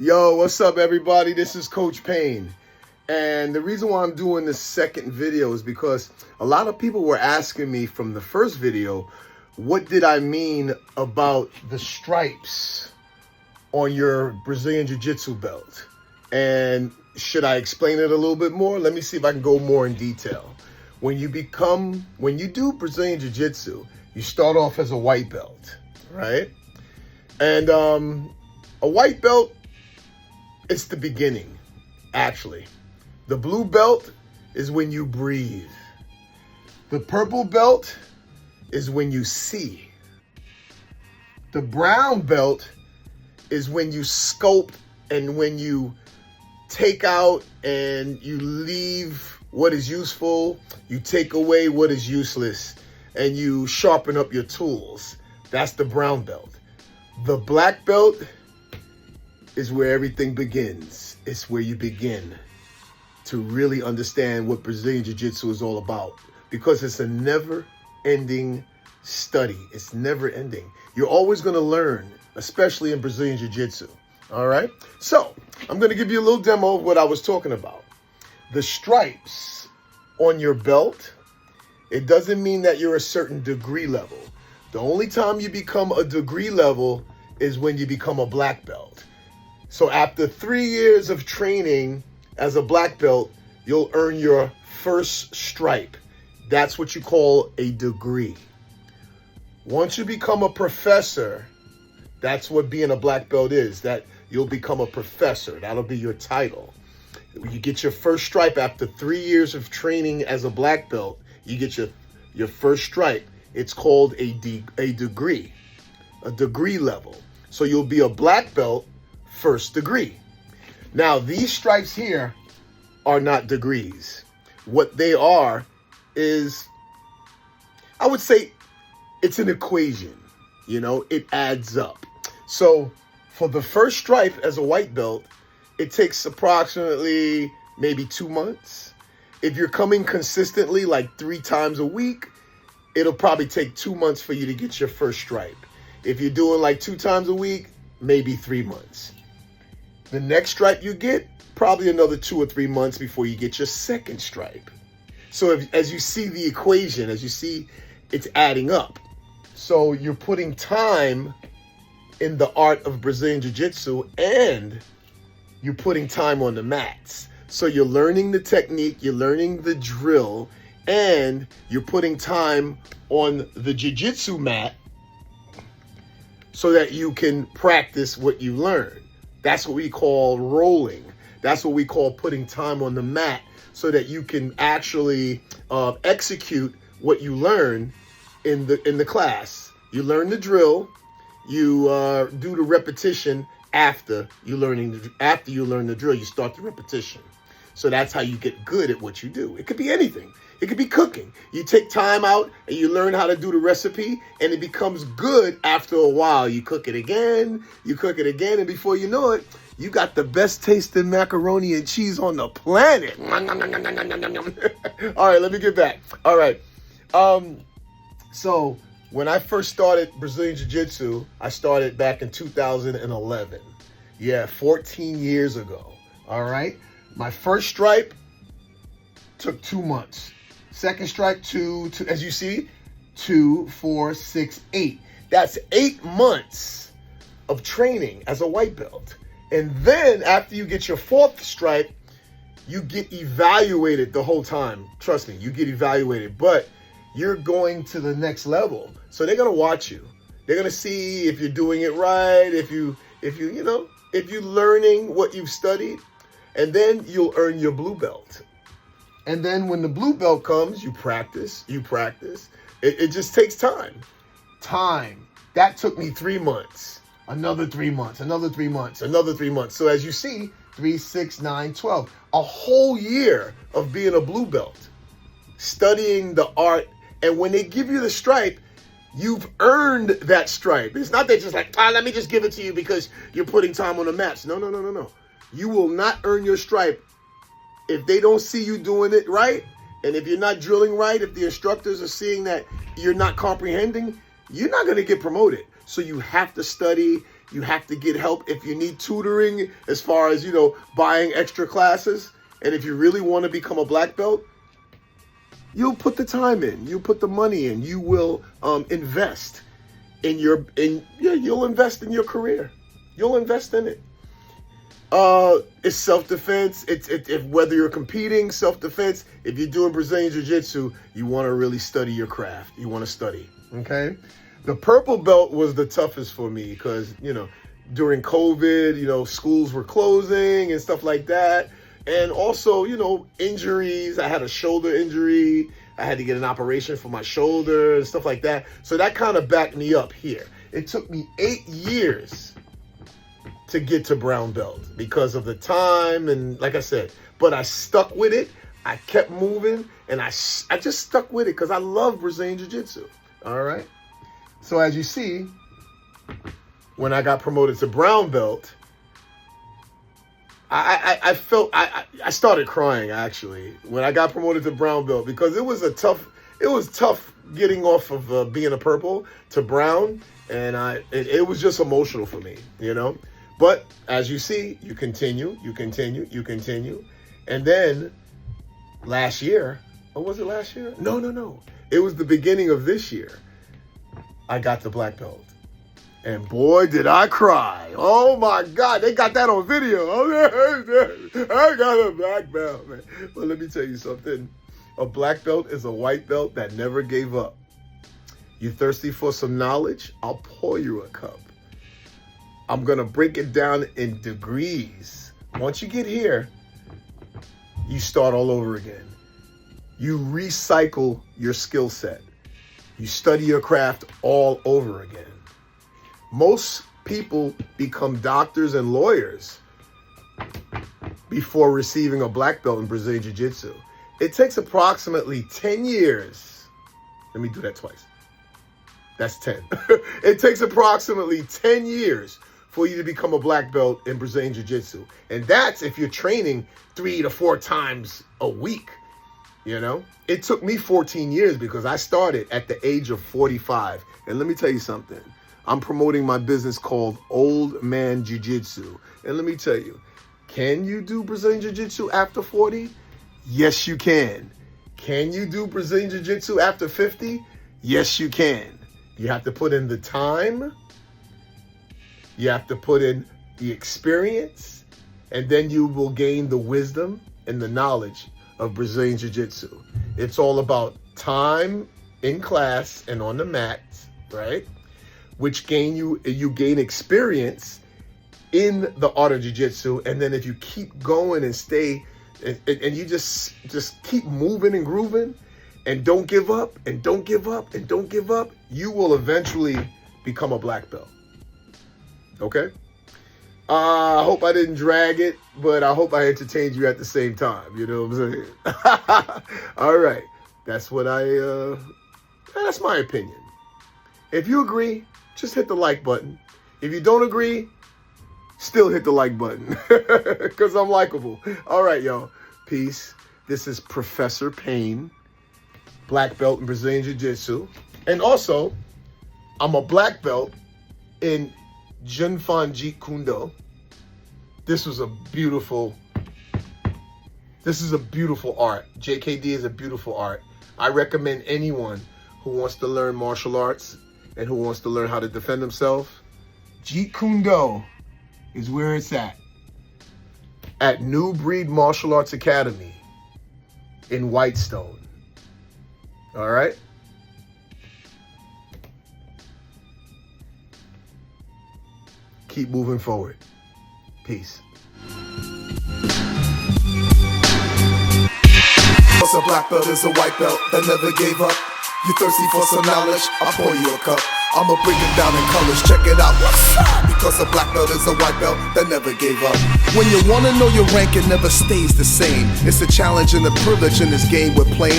Yo, what's up, everybody? This is Coach Payne. And the reason why I'm doing this second video is because a lot of people were asking me from the first video, what did I mean about the stripes on your Brazilian Jiu-Jitsu belt? And should I explain it a little bit more? Let me see if I can go more in detail. When you do Brazilian Jiu-Jitsu, you start off as a white belt, right? And a white belt, it's the beginning, actually. The blue belt is when you breathe. The purple belt is when you see. The brown belt is when you sculpt and when you take out and you leave what is useful, you take away what is useless, and you sharpen up your tools. That's the brown belt. The black belt is where everything begins. It's where you begin to really understand what Brazilian Jiu-Jitsu is all about, because it's a never-ending study. It's never-ending. You're always going to learn, especially in Brazilian Jiu-Jitsu. All right? So I'm going to give you a little demo of what I was talking about. The stripes on your belt, it doesn't mean that you're a certain degree level. The only time you become a degree level is when you become a black belt. So after 3 years of training as a black belt, you'll earn your first stripe. That's what you call a degree. Once you become a professor, that's what being a black belt is, that you'll become a professor. That'll be your title. You get your first stripe after 3 years of training as a black belt. You get your first stripe. It's called a degree, a degree level. So you'll be a black belt, first degree. Now, these stripes here are not degrees. What they are is, I would say, it's an equation. You know, it adds up. So for the first stripe as a white belt, it takes approximately maybe 2 months. If you're coming consistently like 3 times a week, it'll probably take 2 months for you to get your first stripe. If you're doing like 2 times a week, maybe 3 months. The next stripe you get, probably another 2 or 3 months before you get your second stripe. So as you see the equation, as you see, it's adding up. So you're putting time in the art of Brazilian Jiu-Jitsu, and you're putting time on the mats. So you're learning the technique, you're learning the drill, and you're putting time on the Jiu-Jitsu mat so that you can practice what you learn. That's what we call rolling. That's what we call putting time on the mat so that you can actually execute what you learn in the class. You learn the drill, you do the repetition after you learn the drill, you start the repetition. So that's how you get good at what you do. It could be anything. It could be cooking. You take time out and you learn how to do the recipe, and it becomes good after a while. You cook it again, and before you know it, you got the best tasting macaroni and cheese on the planet. All right, let me get back. All right. So when I first started Brazilian Jiu-Jitsu, I started back in 2011. Yeah, 14 years ago. All right. My first stripe took 2 months. Second stripe, two, as you see, 2, 4, 6, 8. That's 8 months of training as a white belt. And then after you get your fourth stripe, you get evaluated the whole time. Trust me, you get evaluated, but you're going to the next level. So they're going to watch you. They're going to see if you're doing it right, if you're learning what you've studied, and then you'll earn your blue belt. And then when the blue belt comes, you practice. It just takes time. That took me 3 months, another 3 months, another 3 months, another 3 months. So as you see, 3, 6, 9, 12, a whole year of being a blue belt, studying the art. And when they give you the stripe, you've earned that stripe. It's not that just like, let me just give it to you because you're putting time on the mats. No. You will not earn your stripe if they don't see you doing it right, and if you're not drilling right, if the instructors are seeing that you're not comprehending, you're not going to get promoted. So you have to study, You have to get help if you need tutoring as far as, buying extra classes. And if you really want to become a black belt, you'll put the time in, you put the money in, you will invest in you'll invest in your career. You'll invest in it. It's self-defense. If whether you're competing, self-defense. If you're doing Brazilian Jiu-Jitsu, you want to really study your craft. You want to study, okay? The purple belt was the toughest for me because, during COVID, schools were closing and stuff like that. And also, injuries. I had a shoulder injury. I had to get an operation for my shoulder and stuff like that. So that kind of backed me up here. It took me 8 years to get to brown belt because of the time and like I said, but I stuck with it. I kept moving and I just stuck with it because I love Brazilian Jiu-Jitsu. All right. So as you see, when I got promoted to brown belt, I felt I started crying actually when I got promoted to brown belt because it was tough getting off of being a purple to brown, and it was just emotional for me, But as you see, you continue, and then last year, or was it last year? No, it was the beginning of this year. I got the black belt. And boy, did I cry. Oh my God, they got that on video. I got a black belt, man. But let me tell you something. A black belt is a white belt that never gave up. You thirsty for some knowledge? I'll pour you a cup. I'm gonna break it down in degrees. Once you get here, you start all over again. You recycle your skill set. You study your craft all over again. Most people become doctors and lawyers before receiving a black belt in Brazilian Jiu-Jitsu. It takes approximately 10 years. Let me do that twice. That's 10. It takes approximately 10 years for you to become a black belt in Brazilian Jiu-Jitsu. And that's if you're training 3 to 4 times a week. It took me 14 years because I started at the age of 45. And let me tell you something. I'm promoting my business called Old Man Jiu-Jitsu. And let me tell you, can you do Brazilian Jiu-Jitsu after 40? Yes, you can. Can you do Brazilian Jiu-Jitsu after 50? Yes, you can. You have to put in the time. You have to put in the experience. And then you will gain the wisdom and the knowledge of Brazilian Jiu-Jitsu. It's all about time in class and on the mat, right? Which you gain experience in the art of jiu-jitsu. And then if you keep going and stay, and you just keep moving and grooving and don't give up and don't give up and don't give up, you will eventually become a black belt. Okay? I hope I didn't drag it, but I hope I entertained you at the same time. You know what I'm saying? All right. That's that's my opinion. If you agree, just hit the like button. If you don't agree, still hit the like button because I'm likable. All right, y'all. Peace. This is Professor Payne, black belt in Brazilian Jiu-Jitsu. And also, I'm a black belt in Junfan Jeet Kune Do. This is a beautiful art. JKD is a beautiful art. I recommend anyone who wants to learn martial arts and who wants to learn how to defend themselves. Jeet Kune Do is where it's at New Breed Martial Arts Academy in Whitestone. All right? Keep moving forward. Peace. What's a black belt is a white belt that never gave up. You thirsty for some knowledge? I'll pour you a cup. I'ma break it down in colors, check it out. Because a black belt is a white belt that never gave up. When you wanna know your rank, it never stays the same. It's a challenge and a privilege in this game we're playing.